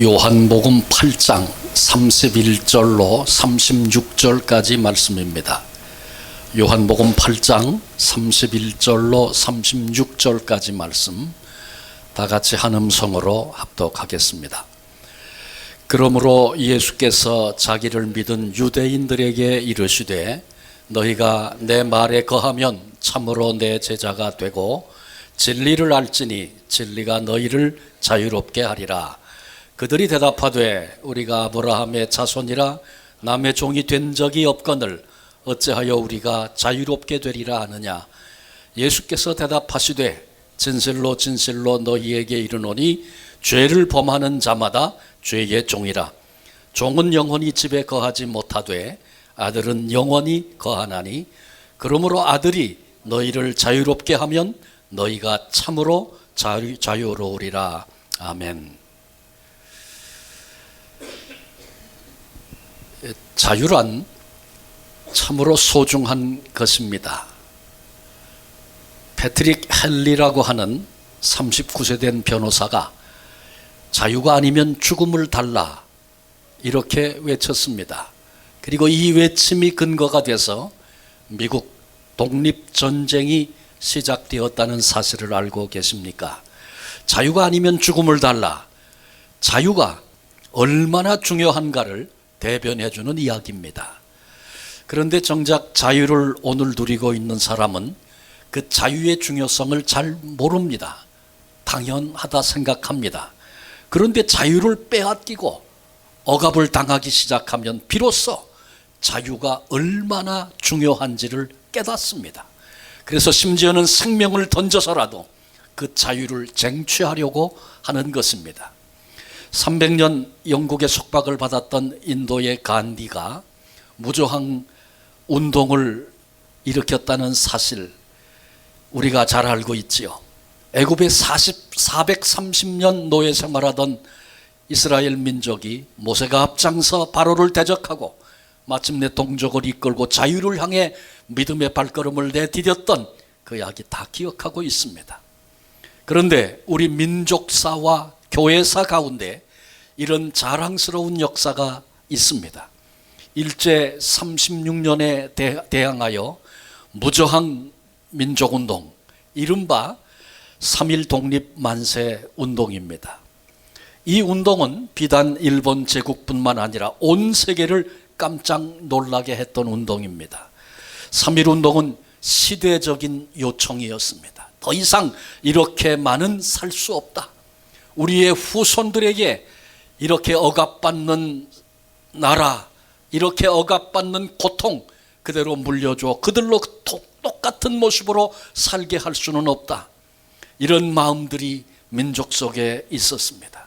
요한복음 8장 31절로 36절까지 말씀입니다. 요한복음 8장 31절로 36절까지 말씀 다 같이 한 음성으로 합독하겠습니다. 그러므로 예수께서 자기를 믿은 유대인들에게 이르시되 너희가 내 말에 거하면 참으로 내 제자가 되고 진리를 알지니 진리가 너희를 자유롭게 하리라. 그들이 대답하되 우리가 아브라함의 자손이라 남의 종이 된 적이 없거늘 어찌하여 우리가 자유롭게 되리라 하느냐. 예수께서 대답하시되 진실로 진실로 너희에게 이르노니 죄를 범하는 자마다 죄의 종이라. 종은 영원히 집에 거하지 못하되 아들은 영원히 거하나니 그러므로 아들이 너희를 자유롭게 하면 너희가 참으로 자유로우리라. 아멘. 자유란 참으로 소중한 것입니다. 패트릭 헨리라고 하는 39세 된 변호사가 자유가 아니면 죽음을 달라 이렇게 외쳤습니다. 그리고 이 외침이 근거가 돼서 미국 독립전쟁이 시작되었다는 사실을 알고 계십니까? 자유가 아니면 죽음을 달라. 자유가 얼마나 중요한가를 대변해 주는 이야기입니다. 그런데 정작 자유를 오늘 누리고 있는 사람은 그 자유의 중요성을 잘 모릅니다. 당연하다 생각합니다. 그런데 자유를 빼앗기고 억압을 당하기 시작하면 비로소 자유가 얼마나 중요한지를 깨닫습니다. 그래서 심지어는 생명을 던져서라도 그 자유를 쟁취하려고 하는 것입니다. 300년 영국의 속박을 받았던 인도의 간디가 무저항 운동을 일으켰다는 사실 우리가 잘 알고 있지요. 애굽에 430년 노예 생활하던 이스라엘 민족이 모세가 앞장서 바로를 대적하고 마침내 동족을 이끌고 자유를 향해 믿음의 발걸음을 내디뎠던 그 이야기 다 기억하고 있습니다. 그런데 우리 민족사와 교회사 가운데 이런 자랑스러운 역사가 있습니다. 일제 36년에 대항하여 무저항 민족운동, 이른바 3.1 독립 만세 운동입니다. 이 운동은 비단 일본 제국뿐만 아니라 온 세계를 깜짝 놀라게 했던 운동입니다. 3.1 운동은 시대적인 요청이었습니다. 더 이상 이렇게만은 살 수 없다. 우리의 후손들에게 이렇게 억압받는 나라, 이렇게 억압받는 고통 그대로 물려줘 그들로 똑같은 모습으로 살게 할 수는 없다. 이런 마음들이 민족 속에 있었습니다.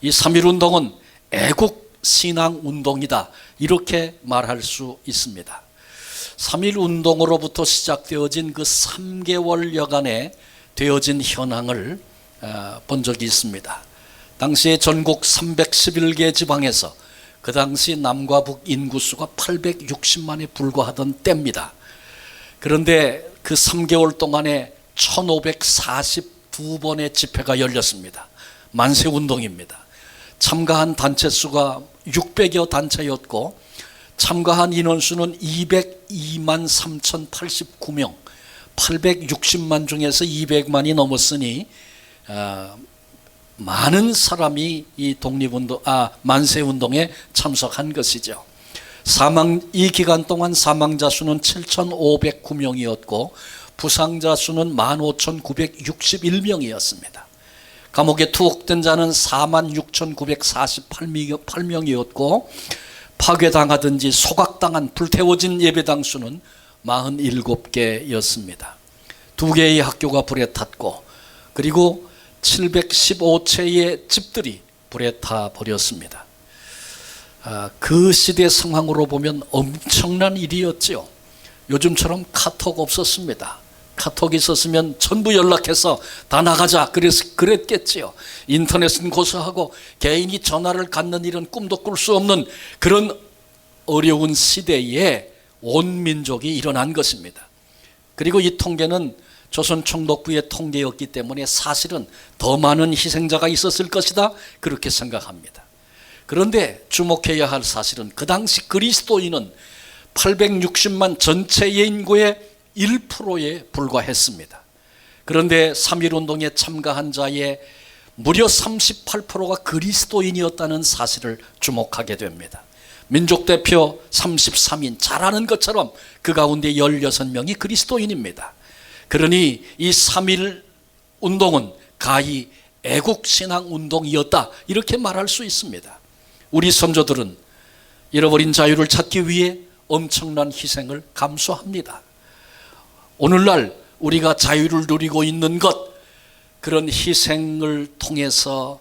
이 3.1 운동은 애국 신앙 운동이다 이렇게 말할 수 있습니다. 3.1 운동으로부터 시작되어진 그 3개월여간에 되어진 현황을 본 적이 있습니다. 당시에 전국 311개 지방에서 그 당시 남과 북 인구수가 860만에 불과하던 때입니다. 그런데 그 3개월 동안에 1542번의 집회가 열렸습니다. 만세운동입니다. 참가한 단체 수가 600여 단체였고 참가한 인원수는 202만 3089명 860만 중에서 200만이 넘었으니 많은 사람이 이 만세운동에 참석한 것이죠. 이 기간 동안 사망자 수는 7,509명이었고 부상자 수는 15,961명이었습니다. 감옥에 투옥된 자는 46,948명이었고 파괴당하든지 소각당한 불태워진 예배당 수는 47개였습니다. 2개의 학교가 불에 탔고 그리고 715채의 집들이 불에 타 버렸습니다. 그 시대 상황으로 보면 엄청난 일이었죠. 요즘처럼 카톡 없었습니다. 카톡이 있었으면 전부 연락해서 다 나가자 그랬겠지요. 인터넷은 고사하고 개인이 전화를 갖는 일은 꿈도 꿀 수 없는 그런 어려운 시대에 온 민족이 일어난 것입니다. 그리고 이 통계는 조선 총독부의 통계였기 때문에 사실은 더 많은 희생자가 있었을 것이다 그렇게 생각합니다. 그런데 주목해야 할 사실은 그 당시 그리스도인은 860만 전체의 인구의 1%에 불과했습니다. 그런데 3.1운동에 참가한 자의 무려 38%가 그리스도인이었다는 사실을 주목하게 됩니다. 민족대표 33인 잘 아는 것처럼 그 가운데 16명이 그리스도인입니다. 그러니 이 3.1운동은 가히 애국신앙운동이었다, 이렇게 말할 수 있습니다. 우리 선조들은 잃어버린 자유를 찾기 위해 엄청난 희생을 감수합니다. 오늘날 우리가 자유를 누리고 있는 것, 그런 희생을 통해서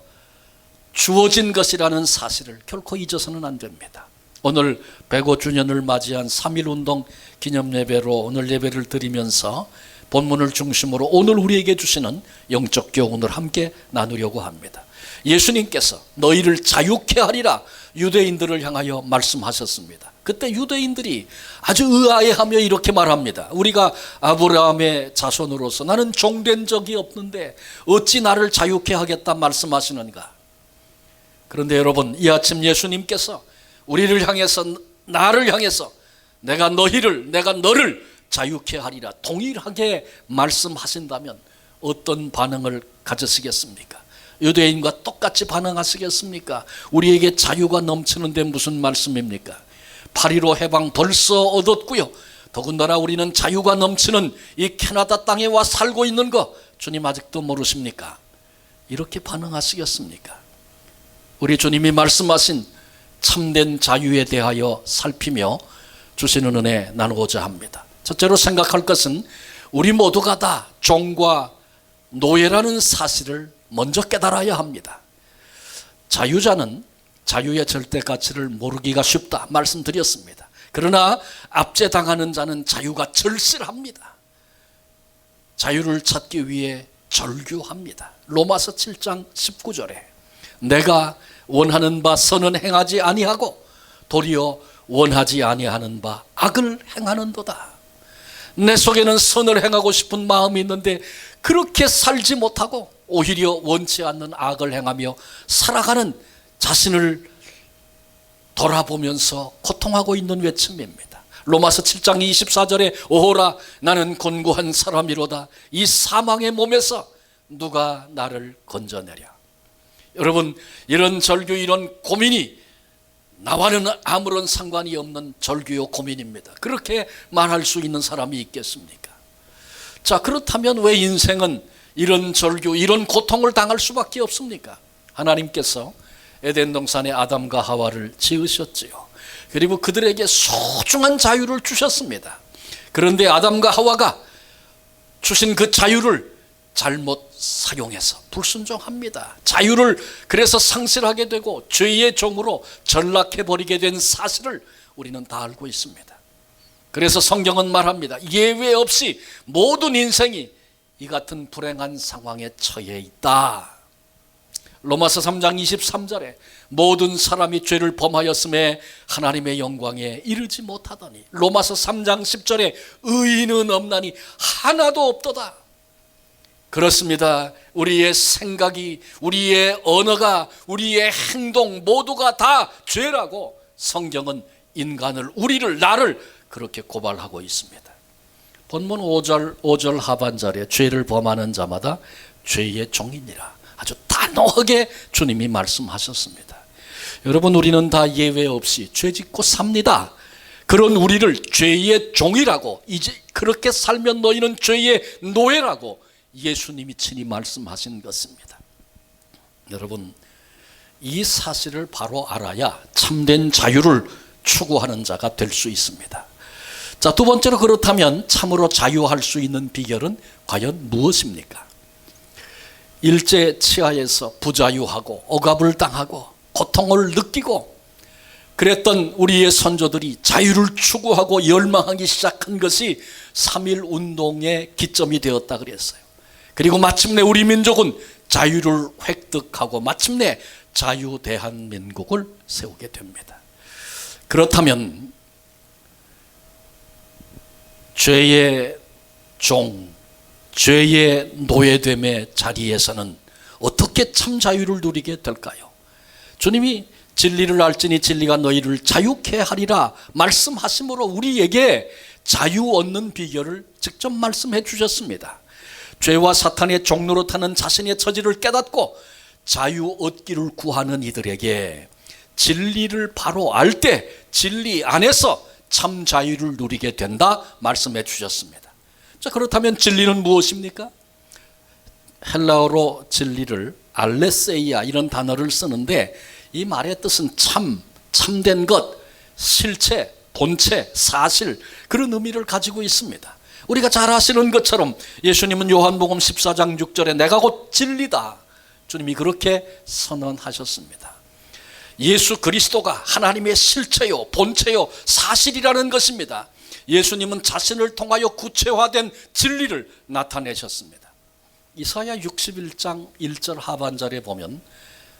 주어진 것이라는 사실을 결코 잊어서는 안 됩니다. 오늘 105주년을 맞이한 3.1운동 기념예배로 오늘 예배를 드리면서 본문을 중심으로 오늘 우리에게 주시는 영적 교훈을 함께 나누려고 합니다. 예수님께서 너희를 자유케 하리라 유대인들을 향하여 말씀하셨습니다. 그때 유대인들이 아주 의아해하며 이렇게 말합니다. 우리가 아브라함의 자손으로서 나는 종된 적이 없는데 어찌 나를 자유케 하겠다 말씀하시는가. 그런데 여러분, 이 아침 예수님께서 우리를 향해서, 나를 향해서 내가 너를 자유케 하리라 동일하게 말씀하신다면 어떤 반응을 가지시겠습니까? 유대인과 똑같이 반응하시겠습니까? 우리에게 자유가 넘치는데 무슨 말씀입니까? 8.15 해방 벌써 얻었고요, 더군다나 우리는 자유가 넘치는 이 캐나다 땅에 와 살고 있는 거 주님 아직도 모르십니까? 이렇게 반응하시겠습니까? 우리 주님이 말씀하신 참된 자유에 대하여 살피며 주시는 은혜 나누고자 합니다. 첫째로 생각할 것은 우리 모두가 다 종과 노예라는 사실을 먼저 깨달아야 합니다. 자유자는 자유의 절대 가치를 모르기가 쉽다 말씀드렸습니다. 그러나 압제당하는 자는 자유가 절실합니다. 자유를 찾기 위해 절규합니다. 로마서 7장 19절에 내가 원하는 바 선은 행하지 아니하고 도리어 원하지 아니하는 바 악을 행하는도다. 내 속에는 선을 행하고 싶은 마음이 있는데 그렇게 살지 못하고 오히려 원치 않는 악을 행하며 살아가는 자신을 돌아보면서 고통하고 있는 외침입니다. 로마서 7장 24절에 오호라 나는 곤고한 사람이로다. 이 사망의 몸에서 누가 나를 건져내랴. 여러분, 이런 절규, 이런 고민이 나와는 아무런 상관이 없는 절규요 고민입니다. 그렇게 말할 수 있는 사람이 있겠습니까? 자, 그렇다면 왜 인생은 이런 절규, 이런 고통을 당할 수밖에 없습니까? 하나님께서 에덴 동산에 아담과 하와를 지으셨지요. 그리고 그들에게 소중한 자유를 주셨습니다. 그런데 아담과 하와가 주신 그 자유를 잘못 사용해서 불순종합니다. 자유를 그래서 상실하게 되고 죄의 종으로 전락해버리게 된 사실을 우리는 다 알고 있습니다. 그래서 성경은 말합니다. 예외 없이 모든 인생이 이 같은 불행한 상황에 처해 있다. 로마서 3장 23절에 모든 사람이 죄를 범하였음에 하나님의 영광에 이르지 못하더니, 로마서 3장 10절에 의인은 없나니 하나도 없도다. 그렇습니다. 우리의 생각이, 우리의 언어가, 우리의 행동 모두가 다 죄라고 성경은 인간을, 우리를, 나를 그렇게 고발하고 있습니다. 본문 5절 하반절에 죄를 범하는 자마다 죄의 종이니라 아주 단호하게 주님이 말씀하셨습니다. 여러분, 우리는 다 예외 없이 죄 짓고 삽니다. 그런 우리를 죄의 종이라고, 이제 그렇게 살면 너희는 죄의 노예라고 예수님이 친히 말씀하신 것입니다. 여러분, 이 사실을 바로 알아야 참된 자유를 추구하는 자가 될 수 있습니다. 자, 두 번째로, 그렇다면 참으로 자유할 수 있는 비결은 과연 무엇입니까? 일제 치하에서 부자유하고 억압을 당하고 고통을 느끼고 그랬던 우리의 선조들이 자유를 추구하고 열망하기 시작한 것이 3.1운동의 기점이 되었다 그랬어요. 그리고 마침내 우리 민족은 자유를 획득하고 마침내 자유대한민국을 세우게 됩니다. 그렇다면 죄의 종, 죄의 노예됨의 자리에서는 어떻게 참 자유를 누리게 될까요? 주님이 진리를 알지니 진리가 너희를 자유케 하리라 말씀하심으로 우리에게 자유 얻는 비결을 직접 말씀해 주셨습니다. 죄와 사탄의 종로로 타는 자신의 처지를 깨닫고 자유 얻기를 구하는 이들에게 진리를 바로 알 때 진리 안에서 참 자유를 누리게 된다 말씀해 주셨습니다. 자, 그렇다면 진리는 무엇입니까? 헬라어로 진리를 알레세이아 이런 단어를 쓰는데 이 말의 뜻은 참, 참된 것, 실체, 본체, 사실 그런 의미를 가지고 있습니다. 우리가 잘 아시는 것처럼 예수님은 요한복음 14장 6절에 내가 곧 진리다. 주님이 그렇게 선언하셨습니다. 예수 그리스도가 하나님의 실체요, 본체요, 사실이라는 것입니다. 예수님은 자신을 통하여 구체화된 진리를 나타내셨습니다. 이사야 61장 1절 하반절에 보면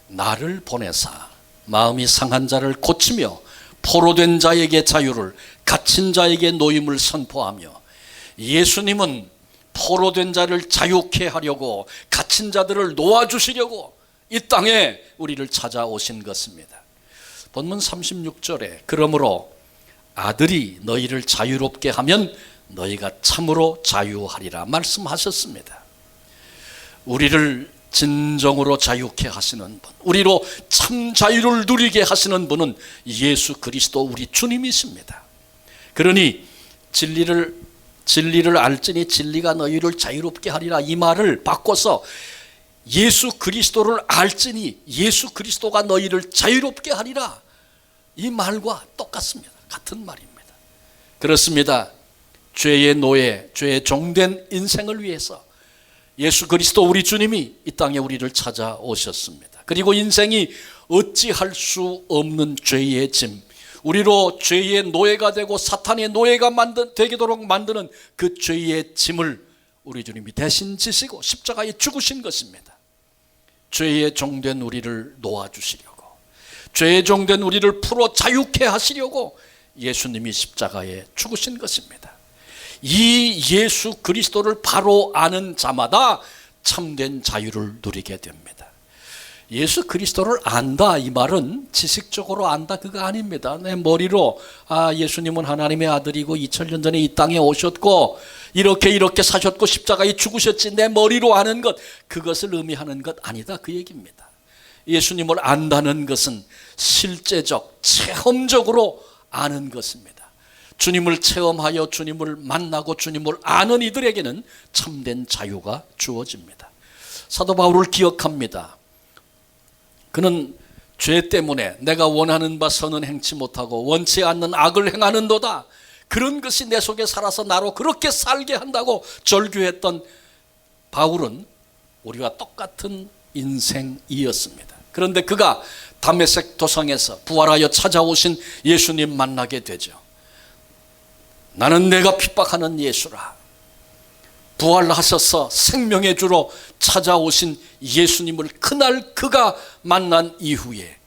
나를 보내사 마음이 상한 자를 고치며 포로된 자에게 자유를 갇힌 자에게 노임을 선포하며 예수님은 포로된 자를 자유케 하려고 갇힌 자들을 놓아주시려고 이 땅에 우리를 찾아오신 것입니다. 본문 36절에 그러므로 아들이 너희를 자유롭게 하면 너희가 참으로 자유하리라 말씀하셨습니다. 우리를 진정으로 자유케 하시는 분, 우리로 참 자유를 누리게 하시는 분은 예수 그리스도 우리 주님이십니다. 그러니 진리를 알지니 진리가 너희를 자유롭게 하리라 이 말을 바꿔서 예수 그리스도를 알지니 예수 그리스도가 너희를 자유롭게 하리라 이 말과 똑같습니다. 같은 말입니다. 그렇습니다. 죄의 노예, 죄의 종된 인생을 위해서 예수 그리스도 우리 주님이 이 땅에 우리를 찾아오셨습니다. 그리고 인생이 어찌할 수 없는 죄의 짐, 우리로 죄의 노예가 되고 사탄의 노예가 되도록 만드는 그 죄의 짐을 우리 주님이 대신 지시고 십자가에 죽으신 것입니다. 죄의 종된 우리를 놓아주시려고, 죄의 종된 우리를 풀어 자유케 하시려고 예수님이 십자가에 죽으신 것입니다. 이 예수 그리스도를 바로 아는 자마다 참된 자유를 누리게 됩니다. 예수 그리스도를 안다 이 말은 지식적으로 안다 그거 아닙니다. 내 머리로 예수님은 하나님의 아들이고 2000년 전에 이 땅에 오셨고 이렇게 사셨고 십자가에 죽으셨지 내 머리로 아는 것 그것을 의미하는 것 아니다 그 얘기입니다. 예수님을 안다는 것은 실제적 체험적으로 아는 것입니다. 주님을 체험하여 주님을 만나고 주님을 아는 이들에게는 참된 자유가 주어집니다. 사도 바울을 기억합니다. 그는 죄 때문에 내가 원하는 바 선은 행치 못하고 원치 않는 악을 행하는도다. 그런 것이 내 속에 살아서 나로 그렇게 살게 한다고 절규했던 바울은 우리와 똑같은 인생이었습니다. 그런데 그가 다메섹 도성에서 부활하여 찾아오신 예수님 만나게 되죠. 나는 내가 핍박하는 예수라. 부활하셔서 생명의 주로 찾아오신 예수님을 그날 그가 만난 이후에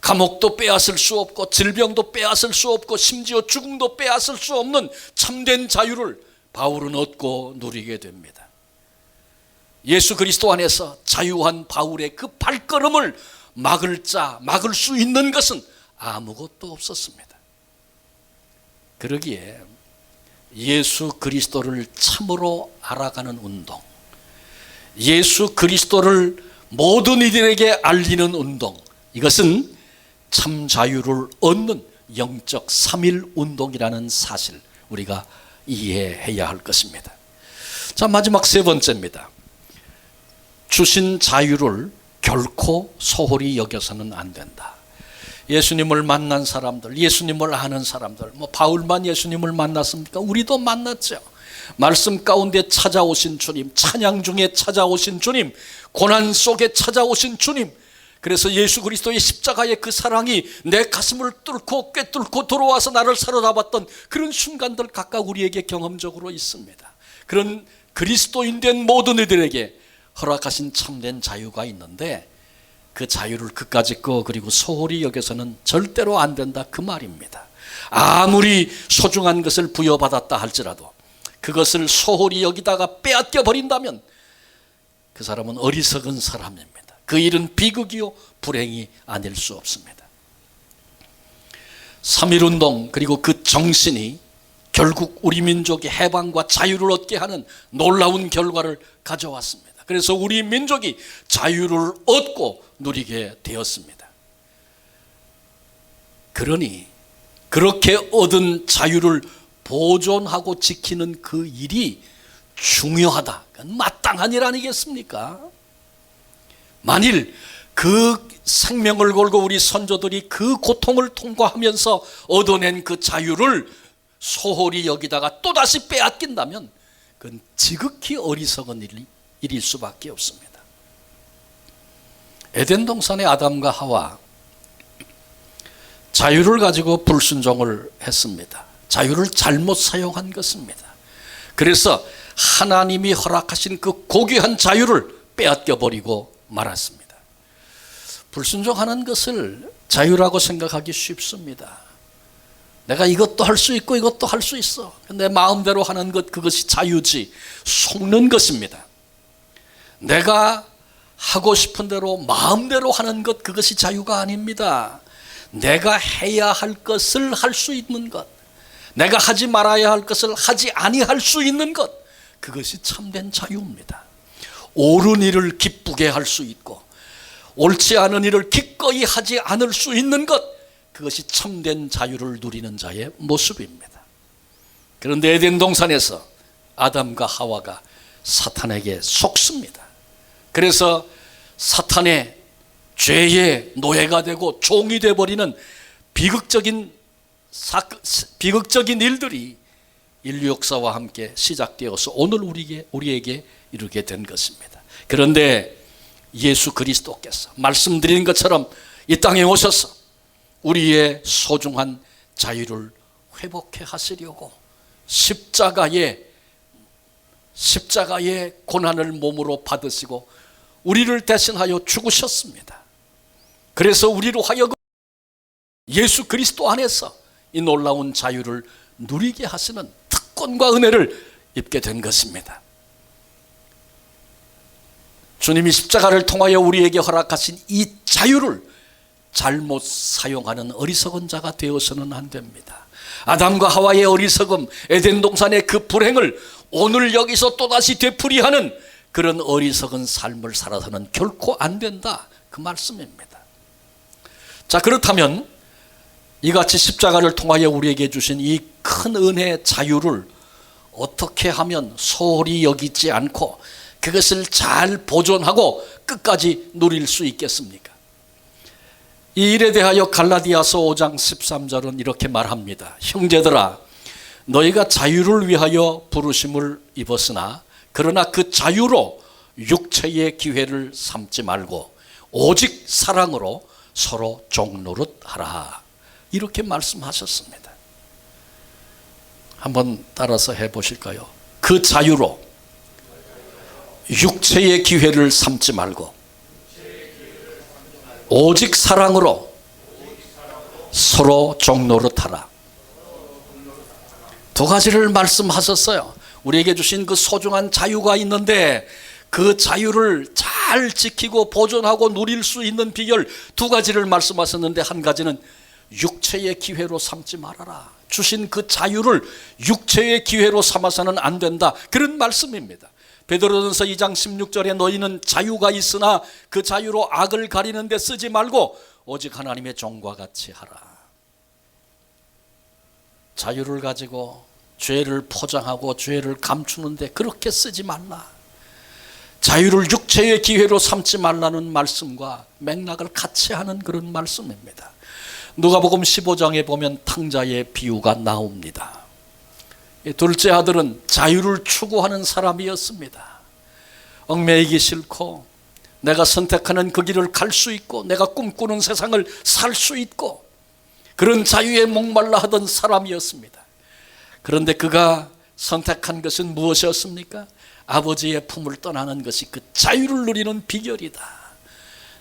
감옥도 빼앗을 수 없고 질병도 빼앗을 수 없고 심지어 죽음도 빼앗을 수 없는 참된 자유를 바울은 얻고 누리게 됩니다. 예수 그리스도 안에서 자유한 바울의 그 발걸음을 막을 수 있는 것은 아무것도 없었습니다. 그러기에 예수 그리스도를 참으로 알아가는 운동, 예수 그리스도를 모든 이들에게 알리는 운동, 이것은 참 자유를 얻는 영적 3일 운동이라는 사실 우리가 이해해야 할 것입니다. 자, 마지막 세 번째입니다. 주신 자유를 결코 소홀히 여겨서는 안 된다. 예수님을 만난 사람들, 예수님을 아는 사람들, 바울만 예수님을 만났습니까? 우리도 만났죠. 말씀 가운데 찾아오신 주님, 찬양 중에 찾아오신 주님, 고난 속에 찾아오신 주님. 그래서 예수 그리스도의 십자가의 그 사랑이 내 가슴을 뚫고 꿰뚫고 들어와서 나를 사로잡았던 그런 순간들 각각 우리에게 경험적으로 있습니다. 그런 그리스도인 된 모든 이들에게 허락하신 참된 자유가 있는데 그 자유를 그까짓 거 그리고 소홀히 여겨서는 절대로 안 된다 그 말입니다. 아무리 소중한 것을 부여받았다 할지라도 그것을 소홀히 여기다가 빼앗겨 버린다면 그 사람은 어리석은 사람입니다. 그 일은 비극이요 불행이 아닐 수 없습니다. 3.1운동 그리고 그 정신이 결국 우리 민족이 해방과 자유를 얻게 하는 놀라운 결과를 가져왔습니다. 그래서 우리 민족이 자유를 얻고 누리게 되었습니다. 그러니 그렇게 얻은 자유를 보존하고 지키는 그 일이 중요하다. 마땅한 일 아니겠습니까? 만일 그 생명을 걸고 우리 선조들이 그 고통을 통과하면서 얻어낸 그 자유를 소홀히 여기다가 또다시 빼앗긴다면 그건 지극히 어리석은 일일 수밖에 없습니다. 에덴 동산의 아담과 하와 자유를 가지고 불순종을 했습니다. 자유를 잘못 사용한 것입니다. 그래서 하나님이 허락하신 그 고귀한 자유를 빼앗겨버리고 말았습니다. 불순종하는 것을 자유라고 생각하기 쉽습니다. 내가 이것도 할 수 있고 이것도 할 수 있어. 내 마음대로 하는 것, 그것이 자유지. 속는 것입니다. 내가 하고 싶은 대로 마음대로 하는 것, 그것이 자유가 아닙니다. 내가 해야 할 것을 할 수 있는 것, 내가 하지 말아야 할 것을 하지 아니할 수 있는 것, 그것이 참된 자유입니다. 옳은 일을 기쁘게 할 수 있고 옳지 않은 일을 기꺼이 하지 않을 수 있는 것, 그것이 참된 자유를 누리는 자의 모습입니다. 그런데 에덴 동산에서 아담과 하와가 사탄에게 속습니다. 그래서 사탄의 죄의 노예가 되고 종이 되어버리는 비극적인 일들이 인류 역사와 함께 시작되어서 오늘 우리에게 이르게 된 것입니다. 그런데 예수 그리스도께서 말씀드린 것처럼 이 땅에 오셔서 우리의 소중한 자유를 회복해 하시려고 십자가의 고난을 몸으로 받으시고 우리를 대신하여 죽으셨습니다. 그래서 우리로 하여금 예수 그리스도 안에서 이 놀라운 자유를 누리게 하시는 특권과 은혜를 입게 된 것입니다. 주님이 십자가를 통하여 우리에게 허락하신 이 자유를 잘못 사용하는 어리석은 자가 되어서는 안 됩니다. 아담과 하와의 어리석음, 에덴 동산의 그 불행을 오늘 여기서 또다시 되풀이하는 그런 어리석은 삶을 살아서는 결코 안 된다, 그 말씀입니다. 자, 그렇다면 이같이 십자가를 통하여 우리에게 주신 이 큰 은혜의 자유를 어떻게 하면 소홀히 여기지 않고 그것을 잘 보존하고 끝까지 누릴 수 있겠습니까? 이 일에 대하여 갈라디아서 5장 13절은 이렇게 말합니다. 형제들아, 너희가 자유를 위하여 부르심을 입었으나 그러나 그 자유로 육체의 기회를 삼지 말고 오직 사랑으로 서로 종노릇하라, 이렇게 말씀하셨습니다. 한번 따라서 해보실까요? 그 자유로 육체의 기회를 삼지 말고 오직 사랑으로 서로 종노릇하라. 두 가지를 말씀하셨어요. 우리에게 주신 그 소중한 자유가 있는데 그 자유를 잘 지키고 보존하고 누릴 수 있는 비결 두 가지를 말씀하셨는데, 한 가지는 육체의 기회로 삼지 말아라. 주신 그 자유를 육체의 기회로 삼아서는 안 된다, 그런 말씀입니다. 베드로전서 2장 16절에 너희는 자유가 있으나 그 자유로 악을 가리는 데 쓰지 말고 오직 하나님의 종과 같이 하라. 자유를 가지고 죄를 포장하고 죄를 감추는데 그렇게 쓰지 말라. 자유를 육체의 기회로 삼지 말라는 말씀과 맥락을 같이 하는 그런 말씀입니다. 누가복음 15장에 보면 탕자의 비유가 나옵니다. 둘째 아들은 자유를 추구하는 사람이었습니다. 얽매이기 싫고 내가 선택하는 그 길을 갈 수 있고 내가 꿈꾸는 세상을 살 수 있고 그런 자유에 목말라 하던 사람이었습니다. 그런데 그가 선택한 것은 무엇이었습니까? 아버지의 품을 떠나는 것이 그 자유를 누리는 비결이다.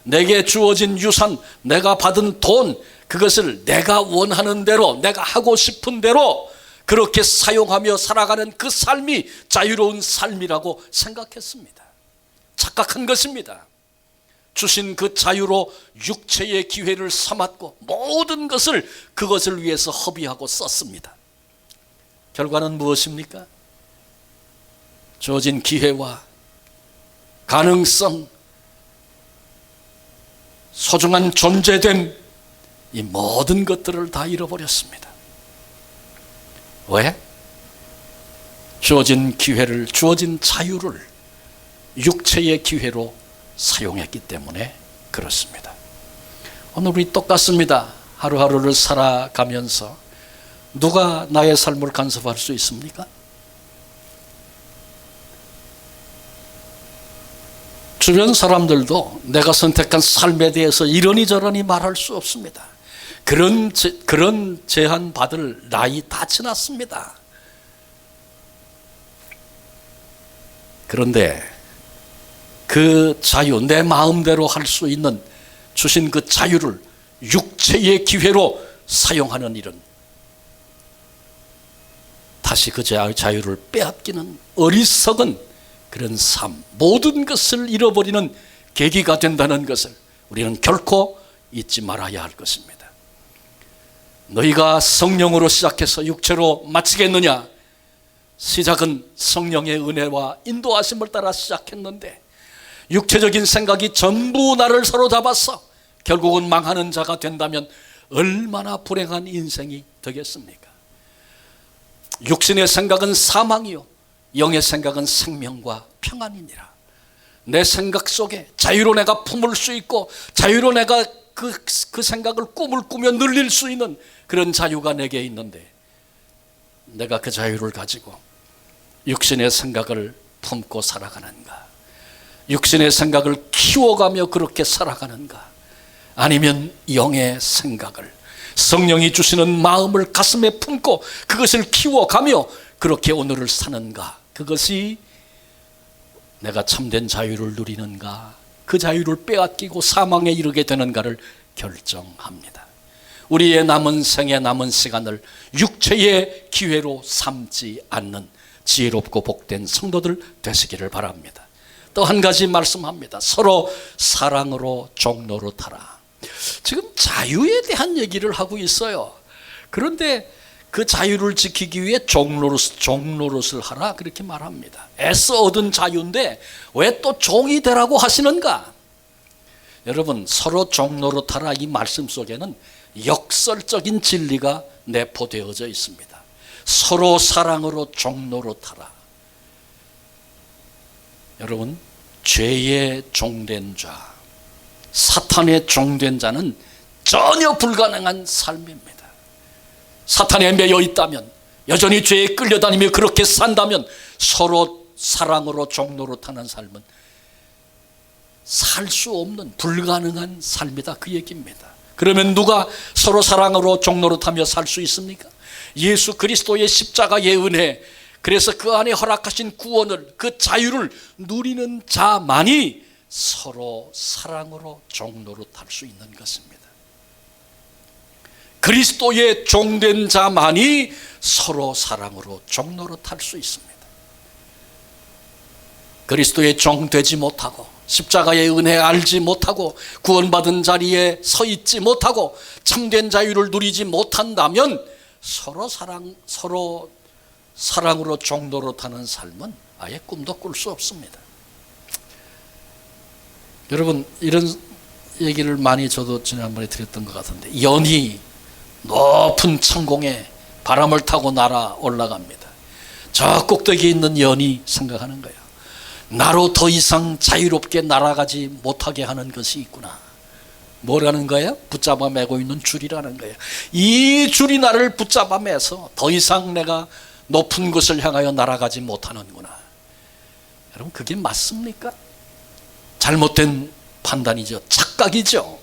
내게 주어진 유산, 내가 받은 돈, 그것을 내가 원하는 대로, 내가 하고 싶은 대로 그렇게 사용하며 살아가는 그 삶이 자유로운 삶이라고 생각했습니다. 착각한 것입니다. 주신 그 자유로 육체의 기회를 삼았고 모든 것을 그것을 위해서 허비하고 썼습니다. 결과는 무엇입니까? 주어진 기회와 가능성, 소중한 존재됨, 이 모든 것들을 다 잃어버렸습니다. 왜? 주어진 기회를, 주어진 자유를 육체의 기회로 사용했기 때문에 그렇습니다. 오늘 우리 똑같습니다. 하루하루를 살아가면서 누가 나의 삶을 간섭할 수 있습니까? 주변 사람들도 내가 선택한 삶에 대해서 이러니 저러니 말할 수 없습니다. 그런 제한 받을 나이 다 지났습니다. 그런데 그 자유, 내 마음대로 할 수 있는 주신 그 자유를 육체의 기회로 사용하는 일은 다시 그 자유를 빼앗기는 어리석은 그런 삶, 모든 것을 잃어버리는 계기가 된다는 것을 우리는 결코 잊지 말아야 할 것입니다. 너희가 성령으로 시작해서 육체로 마치겠느냐? 시작은 성령의 은혜와 인도하심을 따라 시작했는데 육체적인 생각이 전부 나를 사로잡아서 결국은 망하는 자가 된다면 얼마나 불행한 인생이 되겠습니까? 육신의 생각은 사망이요 영의 생각은 생명과 평안이니라. 내 생각 속에 자유로 내가 품을 수 있고 자유로 내가 그 생각을 꿈을 꾸며 늘릴 수 있는 그런 자유가 내게 있는데 내가 그 자유를 가지고 육신의 생각을 품고 살아가는가? 육신의 생각을 키워가며 그렇게 살아가는가? 아니면 영의 생각을, 성령이 주시는 마음을 가슴에 품고 그것을 키워가며 그렇게 오늘을 사는가? 그것이 내가 참된 자유를 누리는가? 그 자유를 빼앗기고 사망에 이르게 되는가를 결정합니다. 우리의 남은 생애, 남은 시간을 육체의 기회로 삼지 않는 지혜롭고 복된 성도들 되시기를 바랍니다. 또 한 가지 말씀합니다. 서로 사랑으로 종노릇하라. 지금 자유에 대한 얘기를 하고 있어요. 그런데 그 자유를 지키기 위해 종노릇을 하라 그렇게 말합니다. 애써 얻은 자유인데 왜 또 종이 되라고 하시는가? 여러분, 서로 종노릇하라 이 말씀 속에는 역설적인 진리가 내포되어져 있습니다. 서로 사랑으로 종노릇하라. 여러분, 죄의 종된 자, 사탄의 종된 자는 전혀 불가능한 삶입니다. 사탄에 매여 있다면, 여전히 죄에 끌려다니며 그렇게 산다면 서로 사랑으로 종노릇하는 삶은 살 수 없는 불가능한 삶이다 그 얘기입니다. 그러면 누가 서로 사랑으로 종노릇하며 살 수 있습니까? 예수 그리스도의 십자가의 은혜, 그래서 그 안에 허락하신 구원을, 그 자유를 누리는 자만이 서로 사랑으로 종노릇할 수 있는 것입니다. 그리스도의 종된 자만이 서로 사랑으로 종노릇할 수 있습니다. 그리스도의 종 되지 못하고 십자가의 은혜 알지 못하고 구원받은 자리에 서 있지 못하고 참된 자유를 누리지 못한다면 서로 사랑으로 종노릇하는 삶은 아예 꿈도 꿀 수 없습니다. 여러분, 이런 얘기를 많이 저도 지난번에 드렸던 것 같은데, 연이 높은 천공에 바람을 타고 날아 올라갑니다. 저 꼭대기에 있는 연이 생각하는 거예요. 나로 더 이상 자유롭게 날아가지 못하게 하는 것이 있구나. 뭐라는 거예요? 붙잡아 매고 있는 줄이라는 거예요. 이 줄이 나를 붙잡아 매서 더 이상 내가 높은 곳을 향하여 날아가지 못하는구나. 여러분, 그게 맞습니까? 잘못된 판단이죠. 착각이죠.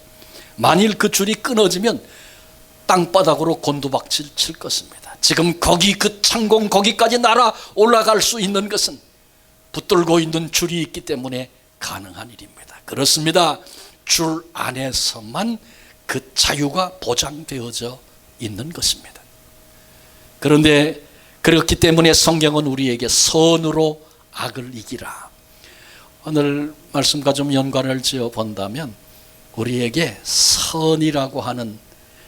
만일 그 줄이 끊어지면 땅바닥으로 곤두박질 칠 것입니다. 지금 거기 그 창공 거기까지 날아 올라갈 수 있는 것은 붙들고 있는 줄이 있기 때문에 가능한 일입니다. 그렇습니다. 줄 안에서만 그 자유가 보장되어져 있는 것입니다. 그런데 그렇기 때문에 성경은 우리에게 선으로 악을 이기라. 오늘 말씀과 좀 연관을 지어 본다면 우리에게 선이라고 하는,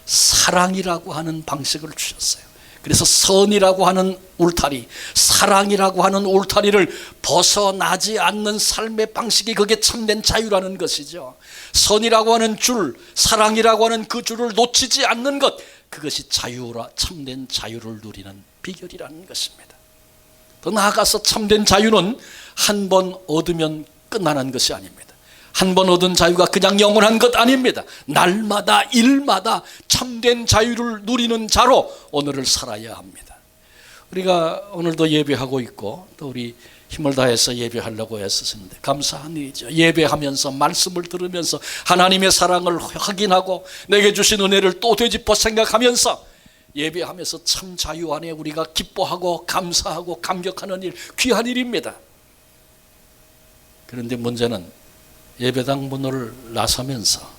사랑이라고 하는 방식을 주셨어요. 그래서 선이라고 하는 울타리, 사랑이라고 하는 울타리를 벗어나지 않는 삶의 방식이 그게 참된 자유라는 것이죠. 선이라고 하는 줄, 사랑이라고 하는 그 줄을 놓치지 않는 것, 그것이 자유라, 참된 자유를 누리는 비결이라는 것입니다. 더 나아가서 참된 자유는 한 번 얻으면 끝나는 것이 아닙니다. 한 번 얻은 자유가 그냥 영원한 것 아닙니다. 날마다 일마다 참된 자유를 누리는 자로 오늘을 살아야 합니다. 우리가 오늘도 예배하고 있고 또 우리 힘을 다해서 예배하려고 애쓰시는데 감사한 일이죠. 예배하면서 말씀을 들으면서 하나님의 사랑을 확인하고 내게 주신 은혜를 또 되짚어 생각하면서 예배하면서 참 자유 안에 우리가 기뻐하고 감사하고 감격하는 일, 귀한 일입니다. 그런데 문제는 예배당 문을 나서면서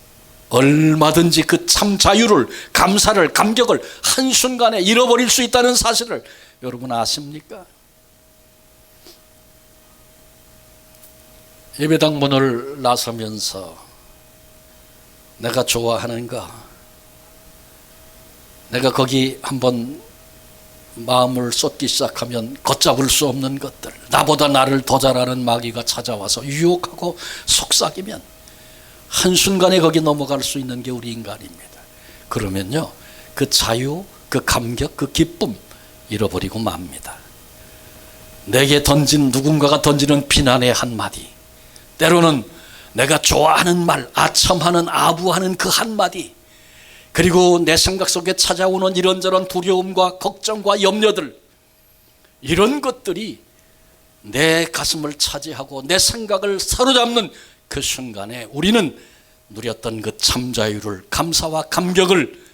얼마든지 그 참 자유를, 감사를, 감격을 한순간에 잃어버릴 수 있다는 사실을 여러분 아십니까? 예배당 문을 나서면서 내가 좋아하는가, 내가 거기 한번 마음을 쏟기 시작하면 걷잡을 수 없는 것들, 나보다 나를 더 잘하는 마귀가 찾아와서 유혹하고 속삭이면 한순간에 거기 넘어갈 수 있는 게 우리 인간입니다. 그러면요, 그 자유, 그 감격, 그 기쁨 잃어버리고 맙니다. 내게 던진, 누군가가 던지는 비난의 한마디, 때로는 내가 좋아하는 말, 아첨하는, 아부하는 그 한마디, 그리고 내 생각 속에 찾아오는 이런저런 두려움과 걱정과 염려들, 이런 것들이 내 가슴을 차지하고 내 생각을 사로잡는 그 순간에 우리는 누렸던 그 참자유를, 감사와 감격을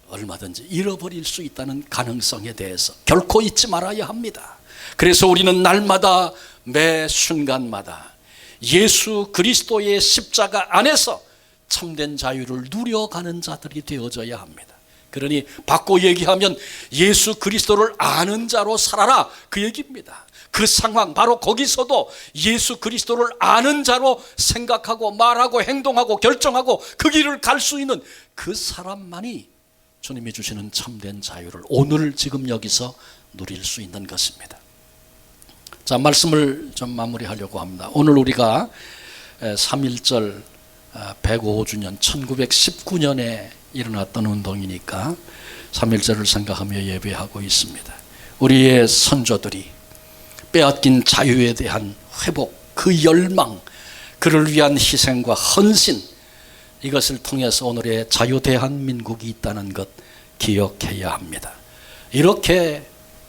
얼마든지 잃어버릴 수 있다는 가능성에 대해서 결코 잊지 말아야 합니다. 그래서 우리는 날마다, 매 순간마다 예수 그리스도의 십자가 안에서 참된 자유를 누려가는 자들이 되어져야 합니다. 그러니 바꿔 얘기하면 예수 그리스도를 아는 자로 살아라, 그 얘기입니다. 그 상황, 바로 거기서도 예수 그리스도를 아는 자로 생각하고 말하고 행동하고 결정하고 그 길을 갈 수 있는 그 사람만이 주님이 주시는 참된 자유를 오늘 지금 여기서 누릴 수 있는 것입니다. 자, 말씀을 좀 마무리하려고 합니다. 오늘 우리가 3.1절 105주년 1919년에 일어났던 운동이니까 3.1절을 생각하며 예배하고 있습니다. 우리의 선조들이 빼앗긴 자유에 대한 회복, 그 열망, 그를 위한 희생과 헌신, 이것을 통해서 오늘의 자유대한민국이 있다는 것 기억해야 합니다. 이렇게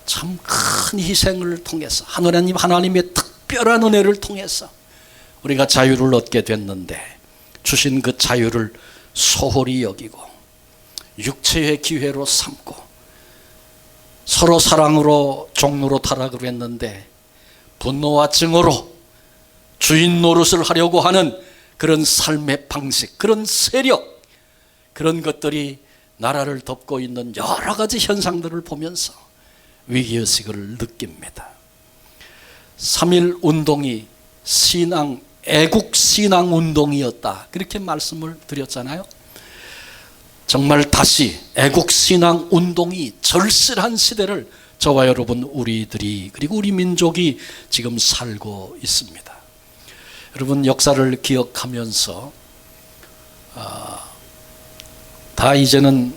참 큰 희생을 통해서 하나님의 특별한 은혜를 통해서 우리가 자유를 얻게 됐는데 주신 그 자유를 소홀히 여기고 육체의 기회로 삼고 서로 사랑으로 종로로 타락을 했는데 분노와 증오로 주인 노릇을 하려고 하는 그런 삶의 방식, 그런 세력, 그런 것들이 나라를 덮고 있는 여러 가지 현상들을 보면서 위기의식을 느낍니다. 3.1 운동이 신앙, 애국 신앙 운동이었다, 그렇게 말씀을 드렸잖아요. 정말 다시 애국 신앙 운동이 절실한 시대를 저와 여러분, 우리들이, 그리고 우리 민족이 지금 살고 있습니다. 여러분, 역사를 기억하면서 다 이제는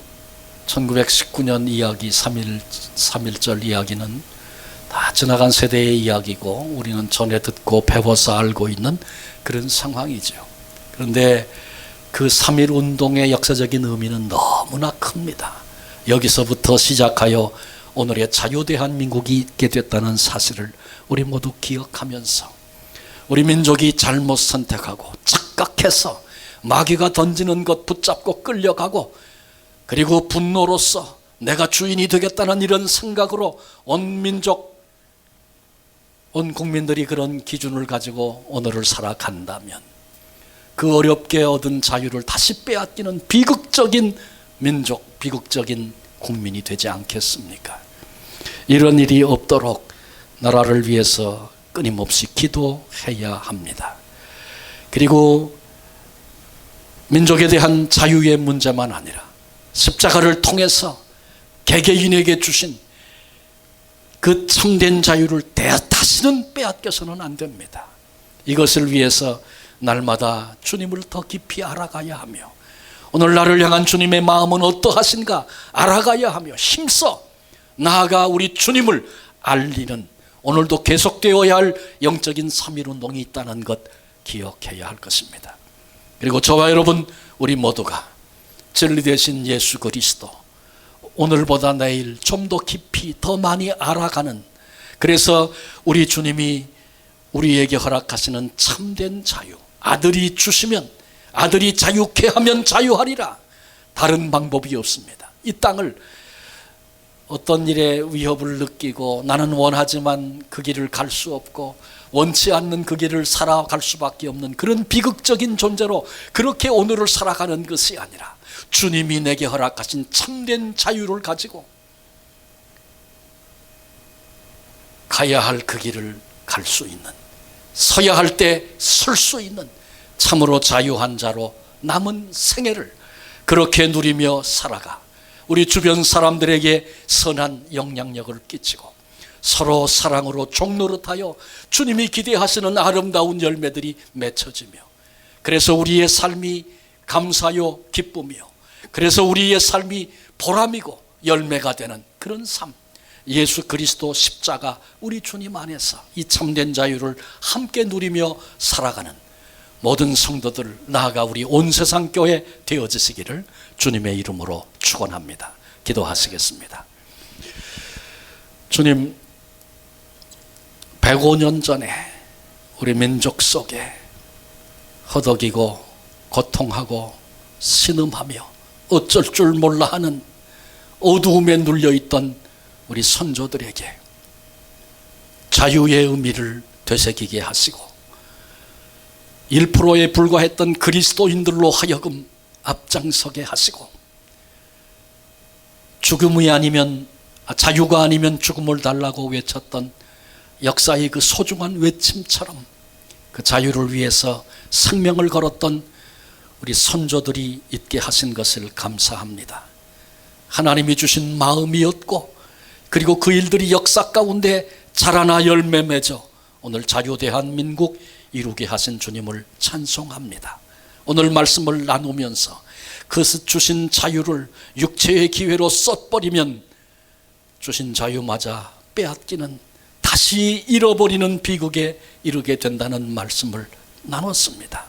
1919년 이야기, 3.1절 이야기는 다 지나간 세대의 이야기고 우리는 전에 듣고 배워서 알고 있는 그런 상황이죠. 그런데 그 3.1 운동의 역사적인 의미는 너무나 큽니다. 여기서부터 시작하여 오늘의 자유대한민국이 있게 됐다는 사실을 우리 모두 기억하면서 우리 민족이 잘못 선택하고 착각해서 마귀가 던지는 것 붙잡고 끌려가고, 그리고 분노로서 내가 주인이 되겠다는 이런 생각으로 온 민족, 온 국민들이 그런 기준을 가지고 오늘을 살아간다면 그 어렵게 얻은 자유를 다시 빼앗기는 비극적인 민족, 비극적인 국민이 되지 않겠습니까? 이런 일이 없도록 나라를 위해서 끊임없이 기도해야 합니다. 그리고 민족에 대한 자유의 문제만 아니라 십자가를 통해서 개개인에게 주신 그 참된 자유를 다시는 빼앗겨서는 안 됩니다. 이것을 위해서 날마다 주님을 더 깊이 알아가야 하며, 오늘 나를 향한 주님의 마음은 어떠하신가 알아가야 하며, 힘써 나아가 우리 주님을 알리는 오늘도 계속되어야 할 영적인 3.1운동이 있다는 것 기억해야 할 것입니다. 그리고 저와 여러분, 우리 모두가 진리 되신 예수 그리스도, 오늘보다 내일 좀 더 깊이 더 많이 알아가는, 그래서 우리 주님이 우리에게 허락하시는 참된 자유, 아들이 주시면, 아들이 자유케 하면 자유하리라. 다른 방법이 없습니다. 이 땅을 어떤 일에 위협을 느끼고 나는 원하지만 그 길을 갈 수 없고 원치 않는 그 길을 살아갈 수밖에 없는 그런 비극적인 존재로 그렇게 오늘을 살아가는 것이 아니라, 주님이 내게 허락하신 참된 자유를 가지고 가야 할 그 길을 갈 수 있는, 서야 할 때 설 수 있는 참으로 자유한 자로 남은 생애를 그렇게 누리며 살아가 우리 주변 사람들에게 선한 영향력을 끼치고 서로 사랑으로 종노릇하여 주님이 기대하시는 아름다운 열매들이 맺혀지며, 그래서 우리의 삶이 감사요 기쁨이요, 그래서 우리의 삶이 보람이고 열매가 되는 그런 삶, 예수 그리스도 십자가 우리 주님 안에서 이 참된 자유를 함께 누리며 살아가는 모든 성도들, 나아가 우리 온 세상 교회 되어지시기를 주님의 이름으로 축원합니다. 기도하시겠습니다. 주님, 105년 전에 우리 민족 속에 허덕이고 고통하고 신음하며 어쩔 줄 몰라 하는 어두움에 눌려있던 우리 선조들에게 자유의 의미를 되새기게 하시고 1%에 불과했던 그리스도인들로 하여금 앞장서게 하시고, 죽음이 아니면, 자유가 아니면 죽음을 달라고 외쳤던 역사의 그 소중한 외침처럼 그 자유를 위해서 생명을 걸었던 우리 선조들이 있게 하신 것을 감사합니다. 하나님이 주신 마음이었고, 그리고 그 일들이 역사 가운데 자라나 열매 맺어 오늘 자유대한민국 이루게 하신 주님을 찬송합니다. 오늘 말씀을 나누면서 그 주신 자유를 육체의 기회로 써버리면 주신 자유마저 빼앗기는, 다시 잃어버리는 비극에 이르게 된다는 말씀을 나눴습니다.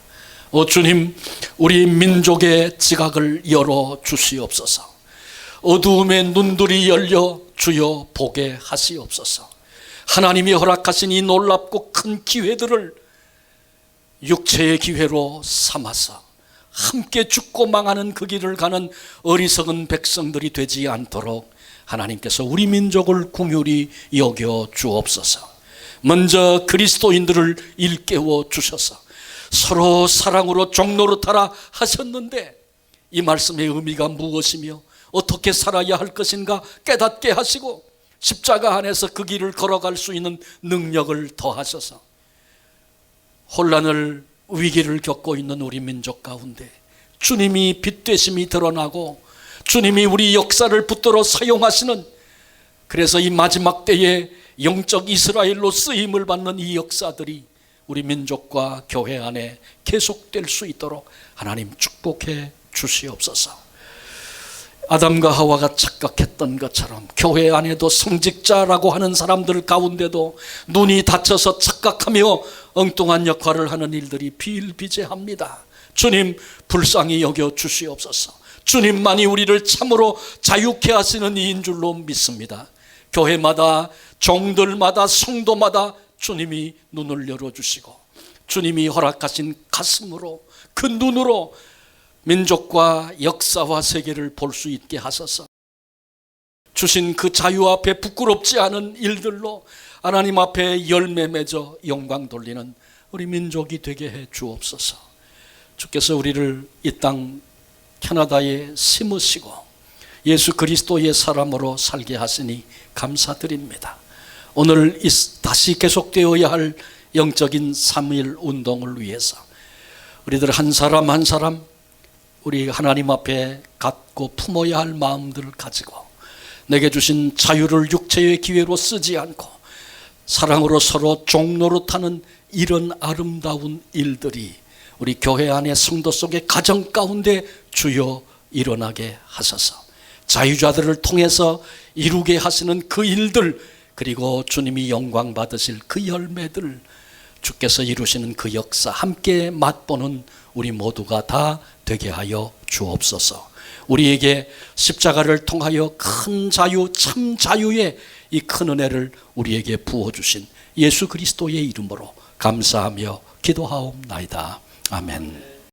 주님, 우리 민족의 지각을 열어 주시옵소서. 어두움의 눈들이 열려 주여 보게 하시옵소서. 하나님이 허락하신 이 놀랍고 큰 기회들을 육체의 기회로 삼아서 함께 죽고 망하는 그 길을 가는 어리석은 백성들이 되지 않도록 하나님께서 우리 민족을 긍휼히 여겨 주옵소서. 먼저 그리스도인들을 일깨워 주셔서 서로 사랑으로 종노릇하라 하셨는데, 이 말씀의 의미가 무엇이며 어떻게 살아야 할 것인가 깨닫게 하시고 십자가 안에서 그 길을 걸어갈 수 있는 능력을 더하셔서 혼란을, 위기를 겪고 있는 우리 민족 가운데 주님이 빛 되심이 드러나고 주님이 우리 역사를 붙들어 사용하시는, 그래서 이 마지막 때에 영적 이스라엘로 쓰임을 받는 이 역사들이 우리 민족과 교회 안에 계속될 수 있도록 하나님 축복해 주시옵소서. 아담과 하와가 착각했던 것처럼 교회 안에도 성직자라고 하는 사람들 가운데도 눈이 닫혀서 착각하며 엉뚱한 역할을 하는 일들이 비일비재합니다. 주님, 불쌍히 여겨 주시옵소서. 주님만이 우리를 참으로 자유케 하시는 이인 줄로 믿습니다. 교회마다, 종들마다, 성도마다 주님이 눈을 열어주시고 주님이 허락하신 가슴으로, 그 눈으로 민족과 역사와 세계를 볼 수 있게 하소서. 주신 그 자유 앞에 부끄럽지 않은 일들로 하나님 앞에 열매 맺어 영광 돌리는 우리 민족이 되게 해 주옵소서. 주께서 우리를 이 땅 캐나다에 심으시고 예수 그리스도의 사람으로 살게 하시니 감사드립니다. 오늘 다시 계속되어야 할 영적인 3.1 운동을 위해서 우리들 한 사람 한 사람 우리 하나님 앞에 갖고 품어야 할 마음들을 가지고 내게 주신 자유를 육체의 기회로 쓰지 않고 사랑으로 서로 종노릇하는 이런 아름다운 일들이 우리 교회 안에 성도 속의 가정 가운데 주여 일어나게 하소서. 자유자들을 통해서 이루게 하시는 그 일들, 그리고 주님이 영광 받으실 그 열매들, 주께서 이루시는 그 역사 함께 맛보는 우리 모두가 다 되게 하여 주옵소서. 우리에게 십자가를 통하여 큰 자유, 참 자유의 이 큰 은혜를 우리에게 부어주신 예수 그리스도의 이름으로 감사하며 기도하옵나이다. 아멘.